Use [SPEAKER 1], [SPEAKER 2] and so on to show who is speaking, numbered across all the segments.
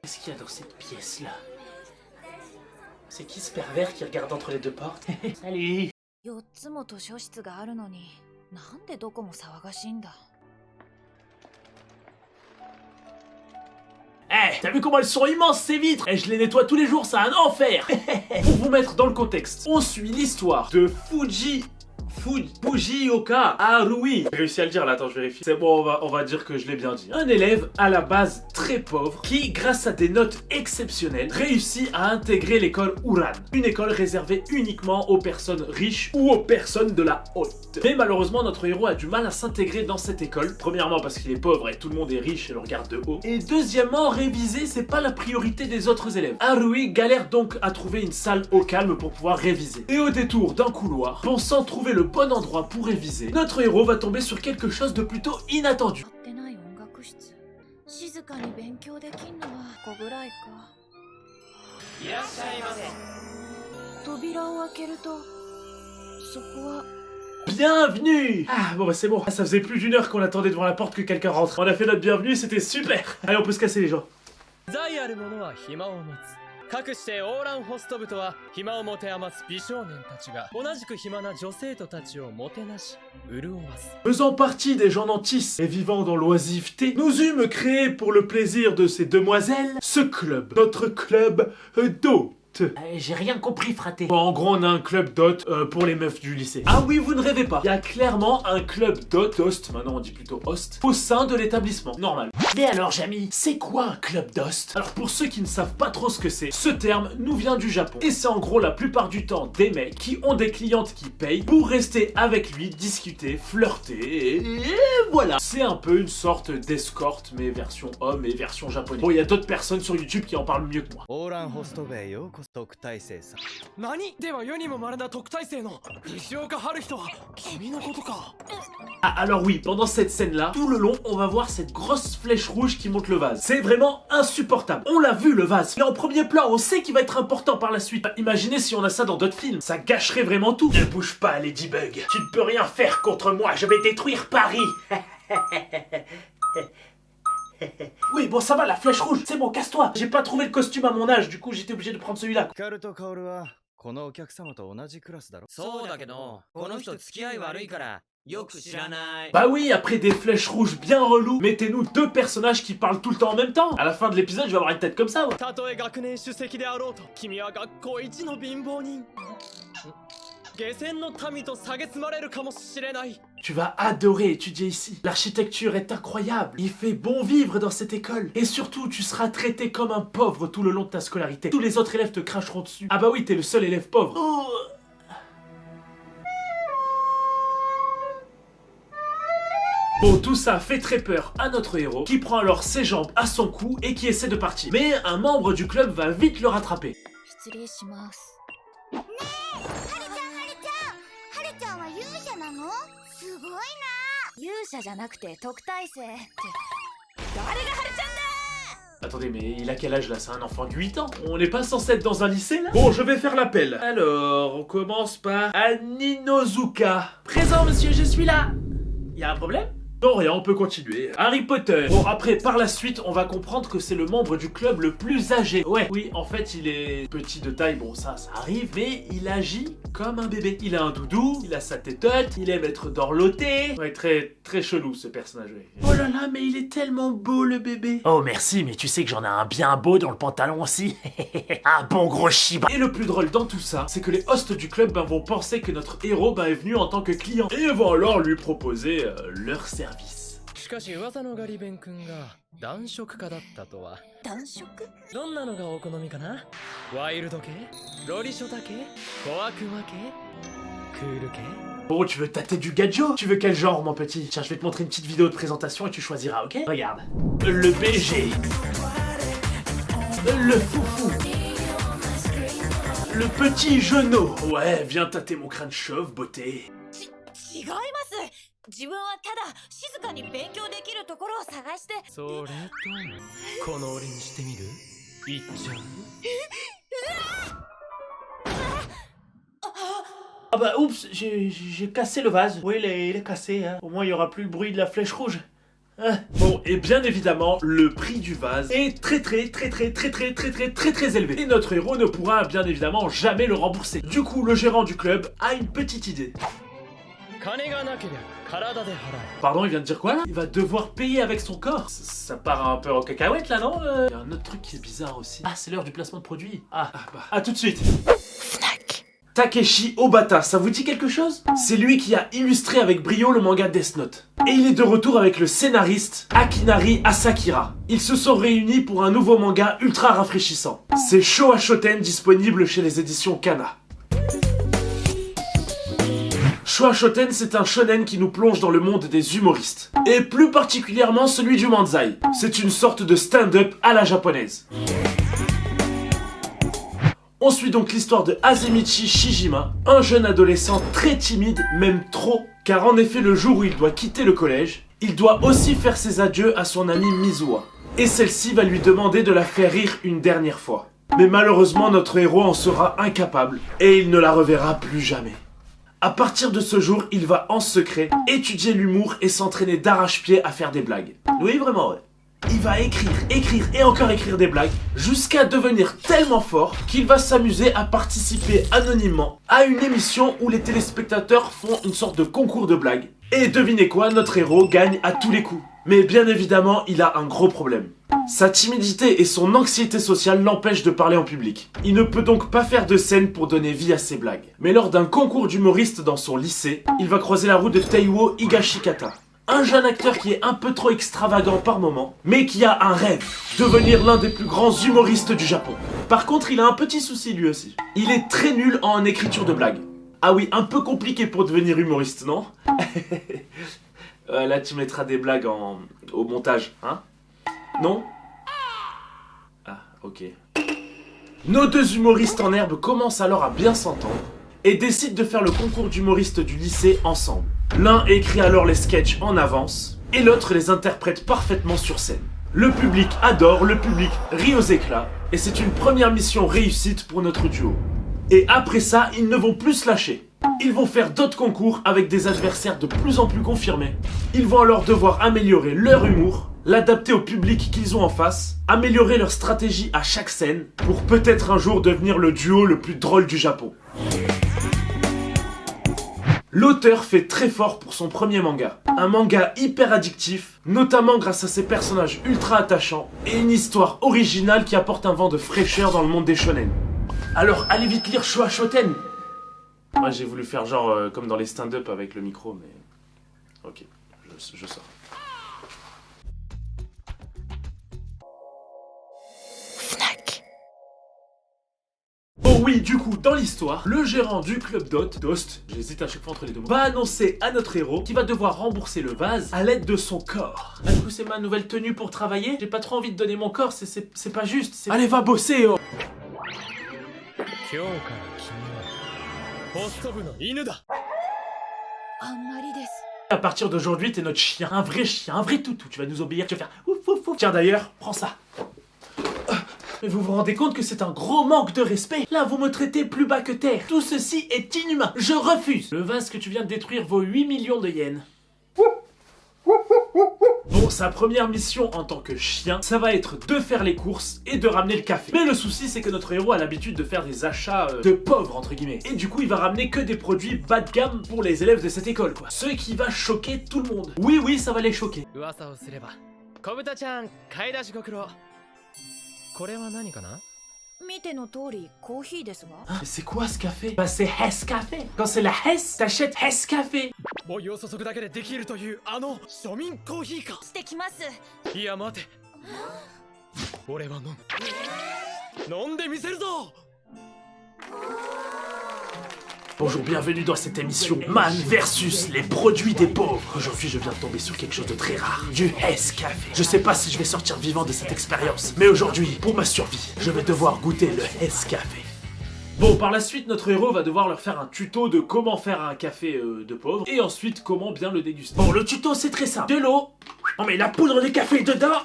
[SPEAKER 1] Qu'est-ce qu'il y a dans cette pièce-là? C'est qui ce pervers qui regarde entre les deux portes? Salut!
[SPEAKER 2] 4つも図書室があるのに、なんでどこも騒がしいんだ。
[SPEAKER 1] Eh, t'as vu comment elles sont immenses ces vitres? Et je les nettoie tous les jours, c'est un enfer. Pour vous mettre dans le contexte, on suit l'histoire de Fujioka Harui. J'ai réussi à le dire là, attends je vérifie. C'est bon, on va dire que je l'ai bien dit. Un élève à la base très pauvre qui, grâce à des notes exceptionnelles, réussit à intégrer l'école Uran. Une école réservée uniquement aux personnes riches ou aux personnes de la haute. Mais malheureusement notre héros a du mal à s'intégrer dans cette école. Premièrement parce qu'il est pauvre et tout le monde est riche et le regarde de haut. Et deuxièmement, réviser c'est pas la priorité des autres élèves. Harui galère donc à trouver une salle au calme pour pouvoir réviser. Et au détour d'un couloir, pensant trouver le bon endroit pour réviser, notre héros va tomber sur quelque chose de plutôt inattendu.
[SPEAKER 2] ってない音楽室。静かに勉強できんのはここぐらいか。
[SPEAKER 1] いらっしゃいませ。
[SPEAKER 2] 扉を開けると、そこは。
[SPEAKER 1] Bienvenue! Ah bon bah c'est bon, ça faisait plus d'une heure qu'on attendait devant la porte que quelqu'un rentre. On a fait notre bienvenue, c'était super. Allez, on peut se casser les gens.
[SPEAKER 3] 財ある者は暇を持つ。かくしてオーランホスト部とは暇を持て余す美少年たちが同じく暇な女生徒たちをもてなし潤わす。
[SPEAKER 1] Faisant partie des gens nantis et vivant dans l'oisiveté, nous eûmes créé pour le plaisir de ces demoiselles ce club, notre club d'eau. J'ai rien compris, fraté. Bon, en gros, on a un club d'hôtes pour les meufs du lycée. Ah oui, vous ne rêvez pas. Il y a clairement un club d'hôtes, host, maintenant on dit plutôt host, au sein de l'établissement. Normal. Mais alors, Jamy, c'est quoi un club d'host? Alors, pour ceux qui ne savent pas trop ce que c'est, ce terme nous vient du Japon. Et c'est en gros la plupart du temps des mecs qui ont des clientes qui payent pour rester avec lui, discuter, flirter, et voilà. C'est un peu une sorte d'escorte, mais version homme et version japonais. Bon, il y a d'autres personnes sur YouTube qui en parlent mieux que moi.
[SPEAKER 3] オーランホスト部へようこそ特待生さん。何では世にも稀な特待生の藤岡春人は君のことか。
[SPEAKER 1] Ah, alors oui, pendant cette scène-là, tout le long, on va voir cette grosse flèche rouge qui monte le vase. C'est vraiment insupportable. On l'a vu, le vase. Mais en premier plan, on sait qu'il va être important par la suite. Imaginez si on a ça dans d'autres films. Ça gâcherait vraiment tout. Ne bouge pas, Ladybug. Tu ne peux rien faire contre moi. Je vais détruire Paris. Oui, bon, ça va, la flèche rouge. C'est bon, casse-toi. J'ai pas trouvé le costume à mon âge. Du coup, j'étais obligé de prendre celui-là.
[SPEAKER 3] カルとカオルはこのお客様と同じクラスだろ。そうだけど、この人付き合い悪いからよく知らない。
[SPEAKER 1] Bah oui, après des flèches rouges bien reloues, mettez-nous deux personnages qui parlent tout le temps en même temps. À la fin de l'épisode, je vais avoir une tête comme ça, ouais.
[SPEAKER 3] たとえ学年主席であろうと、君は学校一の貧乏人。下船の民と蔑まれるかもしれない。
[SPEAKER 1] Tu vas adorer étudier ici. L'architecture est incroyable. Il fait bon vivre dans cette école. Et surtout, tu seras traité comme un pauvre tout le long de ta scolarité. Tous les autres élèves te cracheront dessus. Ah bah oui, t'es le seul élève pauvre. Oh. Bon, tout ça fait très peur à notre héros, qui prend alors ses jambes à son cou et qui essaie de partir. Mais un membre du club va vite le rattraper.
[SPEAKER 2] 失礼します。
[SPEAKER 4] ねえ、はるちゃんは勇者なの？すごいな。
[SPEAKER 2] 勇者じゃなくて特待生って誰がはるちゃんだ。
[SPEAKER 1] Attendez, mais il a quel âge là? C'est un enfant de 8 ans. On n'est pas censé être dans un lycée là? Bon, je vais faire l'appel. Alors, on commence par Aninozuka. Présent monsieur, je suis là. Y a un problème? Non, rien, on peut continuer. Harry Potter. Bon, après, par la suite, on va comprendre que c'est le membre du club le plus âgé. Ouais, oui, en fait, il est petit de taille, bon, ça arrive, mais il agit comme un bébé. Il a un doudou, il a sa tétote, il aime être dorloté. Ouais, très chelou, ce personnage. Ouais. Oh là là, mais il est tellement beau, le bébé. Oh, merci, mais tu sais que j'en ai un bien beau dans le pantalon aussi. Un bon gros chiba. Et le plus drôle dans tout ça, c'est que les hosts du club vont penser que notre héros est venu en tant que client. Et vont alors lui proposer leur service.
[SPEAKER 3] しかし噂のガリ勉君が男色家だったとは。
[SPEAKER 2] 男色？
[SPEAKER 3] どんなのがお好みかな？ワイルド系？ロリショタ系？小悪魔系？クール系？
[SPEAKER 1] Bon, tu veux tâter du gadjo? Tu veux quel genre, mon petit? Tiens, je vais te montrer une petite vidéo de présentation et tu choisiras, ok? Regarde. Le BG. Le foufou. Le petit genou. Ouais, viens tâter mon crâne chauve, beauté.
[SPEAKER 2] 違います。自分はただ静かに勉強できるところを探して。
[SPEAKER 3] それとこの俺にしてみる？いっちゃう？
[SPEAKER 1] Ah bah oups, j'ai cassé le vase. Oui, il est cassé, hein. Au moins il y aura plus le bruit de la flèche rouge. Bon, et bien évidemment, le prix du vase est très élevé. Et notre héros ne pourra bien évidemment jamais le rembourser. Du coup, le gérant du club a une petite idée. Pardon, il vient de dire quoi là? Il va devoir payer avec son corps. Ça part un peu en cacahuète là, non? Il y a un autre truc qui est bizarre aussi. Ah, c'est l'heure du placement de produit. Bah, à tout de suite. Takeshi Obata, ça vous dit quelque chose? C'est lui qui a illustré avec brio le manga Death Note. Et il est de retour avec le scénariste Akinari Asakira. Ils se sont réunis pour un nouveau manga ultra rafraîchissant. C'est Showa Shoten, disponible chez les éditions Kana. Showa Shoten, c'est un shonen qui nous plonge dans le monde des humoristes. Et plus particulièrement celui du manzai. C'est une sorte de stand-up à la japonaise. On suit donc l'histoire de Azemichi Shijima, un jeune adolescent très timide, même trop, car en effet le jour où il doit quitter le collège, il doit aussi faire ses adieux à son amie Mizuha. Et celle-ci va lui demander de la faire rire une dernière fois. Mais malheureusement notre héros en sera incapable, et il ne la reverra plus jamais. À partir de ce jour, il va en secret étudier l'humour et s'entraîner d'arrache-pied à faire des blagues. Oui, vraiment, ouais. Il va écrire et encore écrire des blagues jusqu'à devenir tellement fort qu'il va s'amuser à participer anonymement à une émission où les téléspectateurs font une sorte de concours de blagues. Et devinez quoi, notre héros gagne à tous les coups. Mais bien évidemment, il a un gros problème. Sa timidité et son anxiété sociale l'empêchent de parler en public. Il ne peut donc pas faire de scène pour donner vie à ses blagues. Mais lors d'un concours d'humoriste dans son lycée, il va croiser la route de Teiwo Higashikata. Un jeune acteur qui est un peu trop extravagant par moment, mais qui a un rêve, devenir l'un des plus grands humoristes du Japon. Par contre, il a un petit souci lui aussi. Il est très nul en écriture de blagues. Ah oui, un peu compliqué pour devenir humoriste, non? Là, tu mettras des blagues au montage, hein? Non? Ah, ok. Nos deux humoristes en herbe commencent alors à bien s'entendre et décident de faire le concours d'humoristes du lycée ensemble. L'un écrit alors les sketchs en avance, et l'autre les interprète parfaitement sur scène. Le public adore, le public rit aux éclats, et c'est une première mission réussite pour notre duo. Et après ça, ils ne vont plus se lâcher. Ils vont faire d'autres concours avec des adversaires de plus en plus confirmés. Ils vont alors devoir améliorer leur humour, l'adapter au public qu'ils ont en face, améliorer leur stratégie à chaque scène, pour peut-être un jour devenir le duo le plus drôle du Japon. L'auteur fait très fort pour son premier manga. Un manga hyper addictif, notamment grâce à ses personnages ultra attachants et une histoire originale qui apporte un vent de fraîcheur dans le monde des shonen. Alors allez vite lire Showa Shoten. Moi j'ai voulu faire genre comme dans les stand-up avec le micro, mais... Ok, je sors. Oh oui, du coup, dans l'histoire, le gérant du club Dost, j'hésite à chaque fois entre les deux mots, va annoncer à notre héros qu'il va devoir rembourser le vase à l'aide de son corps. Ah, du coup, c'est ma nouvelle tenue pour travailler. J'ai pas trop envie de donner mon corps, c'est pas juste. Allez, va bosser, oh. À partir d'aujourd'hui, t'es notre chien, un vrai toutou. Tu vas nous obéir, tu vas faire ouf ouf ouf. Tiens d'ailleurs, prends ça. Mais vous vous rendez compte que c'est un gros manque de respect? Là, vous me traitez plus bas que terre. Tout ceci est inhumain. Je refuse. Le vase que tu viens de détruire vaut 8 millions de yens. Bon, sa première mission en tant que chien, ça va être de faire les courses et de ramener le café. Mais le souci, c'est que notre héros a l'habitude de faire des achats de pauvres, entre guillemets. Et du coup, il va ramener que des produits bas de gamme pour les élèves de cette école, quoi. Ce qui va choquer tout le monde. Oui, ça va les choquer. Mais c'est quoi ce café? Bah c'est Hess Café. Quand c'est la Hess, t'achètes Hess Café.
[SPEAKER 2] してきます。
[SPEAKER 3] いや待て俺は飲んでみせるぞ
[SPEAKER 1] Bonjour, bienvenue dans cette émission Man versus les produits des pauvres. Aujourd'hui, je viens de tomber sur quelque chose de très rare, du Hess Café. Je sais pas si je vais sortir vivant de cette expérience, mais aujourd'hui, pour ma survie, je vais devoir goûter le Hess Café. Bon, par la suite, notre héros va devoir leur faire un tuto de comment faire un café de pauvre, et ensuite comment bien le déguster. Bon, le tuto, c'est très simple. De l'eau, on met la poudre de café dedans,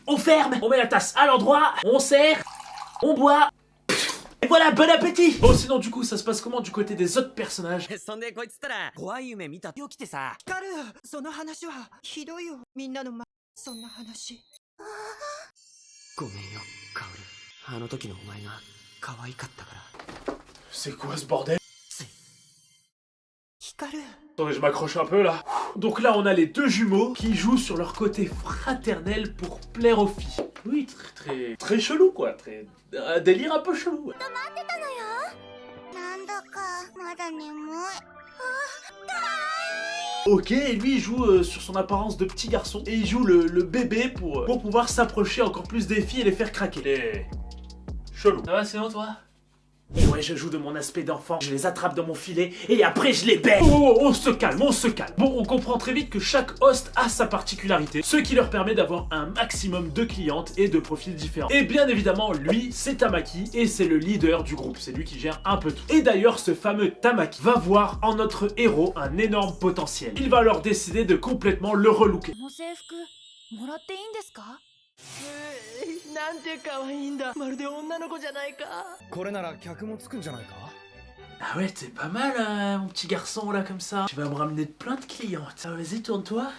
[SPEAKER 1] on ferme, on met la tasse à l'endroit, on sert, on boit... Et voilà, bon appétit! Bon, sinon, du coup, ça se passe comment du côté des autres personnages?
[SPEAKER 5] そんでこいつったら怖い夢見たって起きてさ。
[SPEAKER 6] 光るその話はひどいよみんなの
[SPEAKER 5] そんな話。
[SPEAKER 6] ごめんよ、カオル。あの時のお前が可愛かったから。
[SPEAKER 1] C'est quoi ce bordel?
[SPEAKER 5] 光る。
[SPEAKER 1] Attendez, je m'accroche un peu là. Donc là, on a les deux jumeaux qui jouent sur leur côté fraternel pour plaire aux filles. Oui, très chelou quoi. Un délire un peu chelou.
[SPEAKER 4] なんだかまだ眠い。
[SPEAKER 1] Ok, et lui il joue sur son apparence de petit garçon. Et il joue le bébé pour pouvoir s'approcher encore plus des filles et les faire craquer. Chelou. Ça va sinon toi? Et ouais, je joue de mon aspect d'enfant, je les attrape dans mon filet et après je les baie. Oh, on se calme, on se calme. Bon, on comprend très vite que chaque host a sa particularité, ce qui leur permet d'avoir un maximum de clientes et de profils différents. Et bien évidemment, lui, c'est Tamaki et c'est le leader du groupe, c'est lui qui gère un peu tout. Et d'ailleurs, ce fameux Tamaki va voir en notre héros un énorme potentiel. Il va alors décider de complètement le relooker.
[SPEAKER 2] この制服もらっていいんですか？
[SPEAKER 5] なんて可愛いんだ。まるで女の子じゃないか。
[SPEAKER 3] これなら客もつくんじゃないか。
[SPEAKER 1] Ah ouais, t'es pas mal, mon petit garçon là comme ça. Tu vas me ramener plein de clientes. Ah, vas-y, tourne-toi.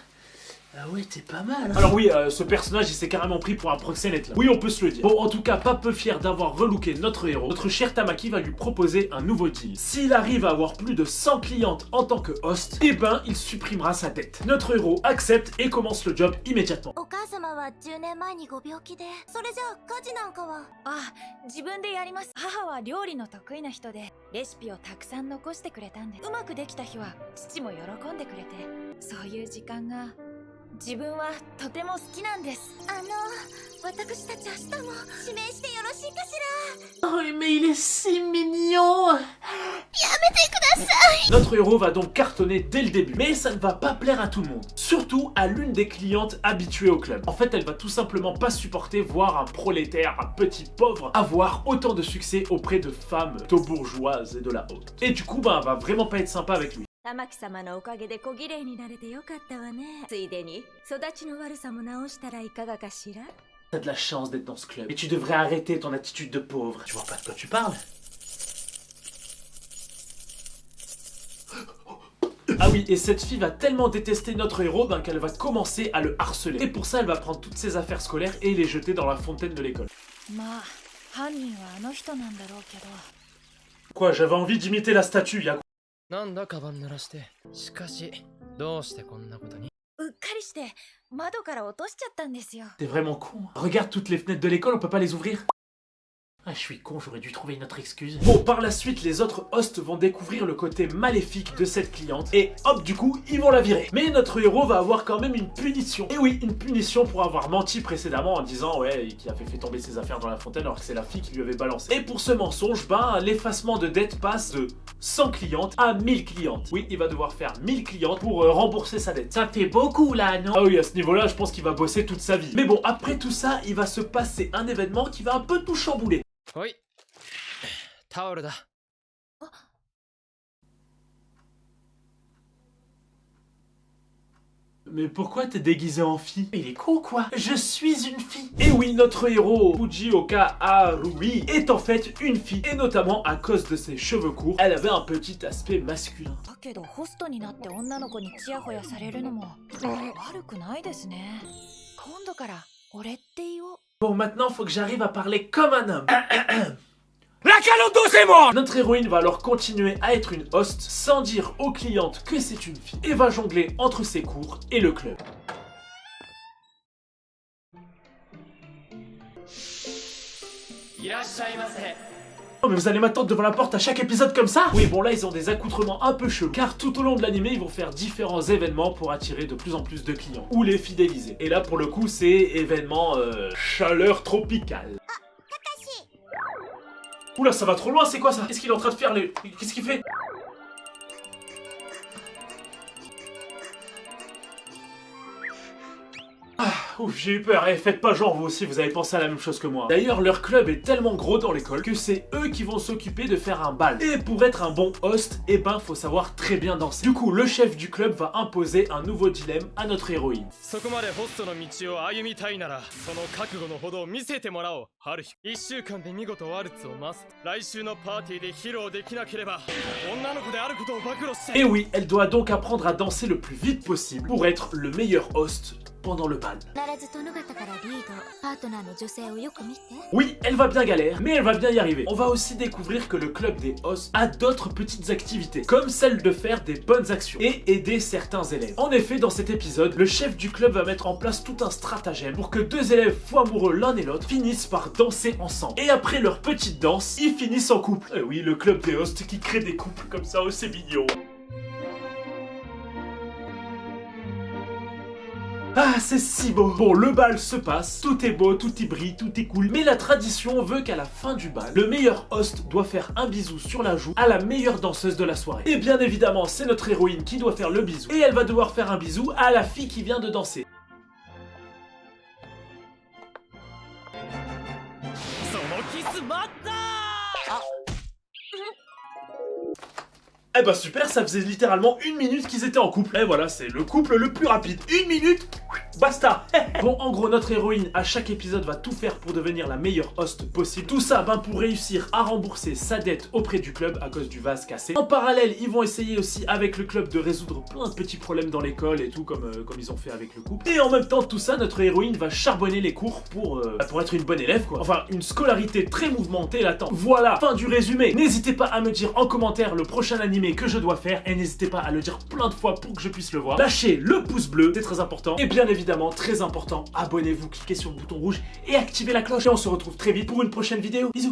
[SPEAKER 1] Ah ouais, t'es pas mal. Alors oui, ce personnage, il s'est carrément pris pour un proxénète là. Oui, on peut se le dire. Bon, en tout cas, pas peu fier d'avoir relooké notre héros, notre cher Tamaki va lui proposer un nouveau deal. S'il arrive à avoir plus de 100 clientes en tant que host, eh ben, il supprimera sa tête. Notre héros accepte et commence le job immédiatement.
[SPEAKER 4] お母様は10年前にご病気で、それじゃあ家事なんかは。
[SPEAKER 2] あ、自分でやります。母は料理の得意な人でレシピをたくさん残してくれたんで、うまくできた日は父も喜んでくれて、そういう時間が自分はとても好きなんです。
[SPEAKER 4] 私たち明日も指名してよろしいかしら。
[SPEAKER 1] Oh, mais il est si mignon. Notre héros va donc cartonner dès le début, mais ça ne va pas plaire à tout le monde, surtout à l'une des clientes habituées au club. En fait, elle va tout simplement pas supporter voir un prolétaire, un petit pauvre, avoir autant de succès auprès de femmes bourgeoises et de la haute. Et du coup, elle va vraiment pas être sympa avec lui.
[SPEAKER 2] 玉木様のおかげで小綺麗になれてよかったわね。ついでに育ちの悪さも直したらいかがかしら。
[SPEAKER 1] T'as de la chance d'être dans ce club, et tu devrais arrêter ton attitude de pauvre. Tu vois pas de quoi tu parles? Ah oui, et cette fille va tellement détester notre héros qu'elle va commencer à le harceler. Et pour ça, elle va prendre toutes ses affaires scolaires et les jeter dans la fontaine de l'école.
[SPEAKER 2] まあ、犯人はあの人なんだろうけど。
[SPEAKER 1] Quoi, j'avais envie d'imiter la statue, y'a quoi?
[SPEAKER 3] なんだカバン濡らして。しかし、どうしてこんなことに。
[SPEAKER 2] うっかりして窓から落としちゃったんですよ。
[SPEAKER 1] T'es vraiment con. Regarde toutes les fenêtres de l'école, on peut pas les ouvrir. Ah, je suis con, j'aurais dû trouver une autre excuse. Bon, par la suite, les autres hosts vont découvrir le côté maléfique de cette cliente et hop, du coup, ils vont la virer. Mais notre héros va avoir quand même une punition. Et oui, une punition pour avoir menti précédemment en disant, ouais, qu'il avait fait tomber ses affaires dans la fontaine alors que c'est la fille qui lui avait balancé. Et pour ce mensonge, l'effacement de dette passe de 100 clientes à 1000 clientes. Oui, il va devoir faire 1000 clientes pour rembourser sa dette. Ça fait beaucoup là, non? Ah oui, à ce niveau-là, je pense qu'il va bosser toute sa vie. Mais bon, après tout ça, il va se passer un événement qui va un peu tout chambouler.
[SPEAKER 3] ほい。タオルだ。
[SPEAKER 1] Mais pourquoi t'es déguisé en fille? Il est con quoi? Je suis une fille. Et oui, notre héros, Fujioka Harui, est en fait une fille. Et notamment à cause de ses cheveux courts, elle avait un petit aspect masculin.
[SPEAKER 2] だけどホストになって女の子にチヤホヤされるのも悪くないですね。今度から俺って言おう。
[SPEAKER 1] Bon, maintenant, faut que j'arrive à parler comme un homme. La caloto, c'est moi! Notre héroïne va alors continuer à être une host sans dire aux clientes que c'est une fille et va jongler entre ses cours et le club. Oh mais vous allez m'attendre devant la porte à chaque épisode comme ça? Oui bon là ils ont des accoutrements un peu chelous car tout au long de l'anime ils vont faire différents événements pour attirer de plus en plus de clients ou les fidéliser. Et là pour le coup c'est événement chaleur tropicale. Oula ça va trop loin, c'est quoi ça? Qu'est-ce qu'il est en train de faire? Qu'est-ce qu'il fait? Ouf, j'ai eu peur, et faites pas genre vous aussi, vous avez pensé à la même chose que moi. D'ailleurs, leur club est tellement gros dans l'école que c'est eux qui vont s'occuper de faire un bal. Et pour être un bon host, eh ben faut savoir très bien danser. Du coup, le chef du club va imposer un nouveau dilemme à notre héroïne.
[SPEAKER 3] そこまでホストの道を歩みたいなら、その覚悟のほどを見せてもらおう。春日。1週間で見事ワルツをマスター。来週のパーティーで披露できなければ、女の子であることを暴露して。
[SPEAKER 1] Et oui, elle doit donc apprendre à danser le plus vite possible pour être le meilleur host pendant le bal.
[SPEAKER 4] 必ず殿方からリードパートナーの女性をよく見て。
[SPEAKER 1] Oui, elle va bien galère, mais elle va bien y arriver. On va aussi découvrir que le club des hosts a d'autres petites activités, comme celle de faire des bonnes actions et aider certains élèves. En effet, dans cet épisode, le chef du club va mettre en place tout un stratagème pour que deux élèves fous amoureux l'un et l'autre finissent par danser ensemble. Et après leur petite danse, ils finissent en couple. Eh oui, le club des hosts qui crée des couples comme ça, oh c'est mignon. Ah, c'est si beau. Bon, le bal se passe, tout est beau, tout y brille, tout est cool. Mais la tradition veut qu'à la fin du bal, le meilleur host doit faire un bisou sur la joue à la meilleure danseuse de la soirée. Et bien évidemment, c'est notre héroïne qui doit faire le bisou. Et elle va devoir faire un bisou à la fille qui vient de danser. Eh bah super, ça faisait littéralement 1 minute qu'ils étaient en couple. Et voilà, c'est le couple le plus rapide. 1 minute, basta. Bon, en gros, notre héroïne, à chaque épisode, va tout faire pour devenir la meilleure host possible. Tout ça, pour réussir à rembourser sa dette auprès du club à cause du vase cassé. En parallèle, ils vont essayer aussi avec le club de résoudre plein de petits problèmes dans l'école et tout, comme ils ont fait avec le couple. Et en même temps, tout ça, notre héroïne va charbonner les cours pour être une bonne élève, quoi. Enfin, une scolarité très mouvementée l'attend. Voilà, fin du résumé. N'hésitez pas à me dire en commentaire le prochain animé que je dois faire et n'hésitez pas à le dire plein de fois pour que je puisse le voir. Lâchez le pouce bleu, c'est très important. Et bien évidemment, très important, abonnez-vous, cliquez sur le bouton rouge et activez la cloche. Et on se retrouve très vite pour une prochaine vidéo. Bisous.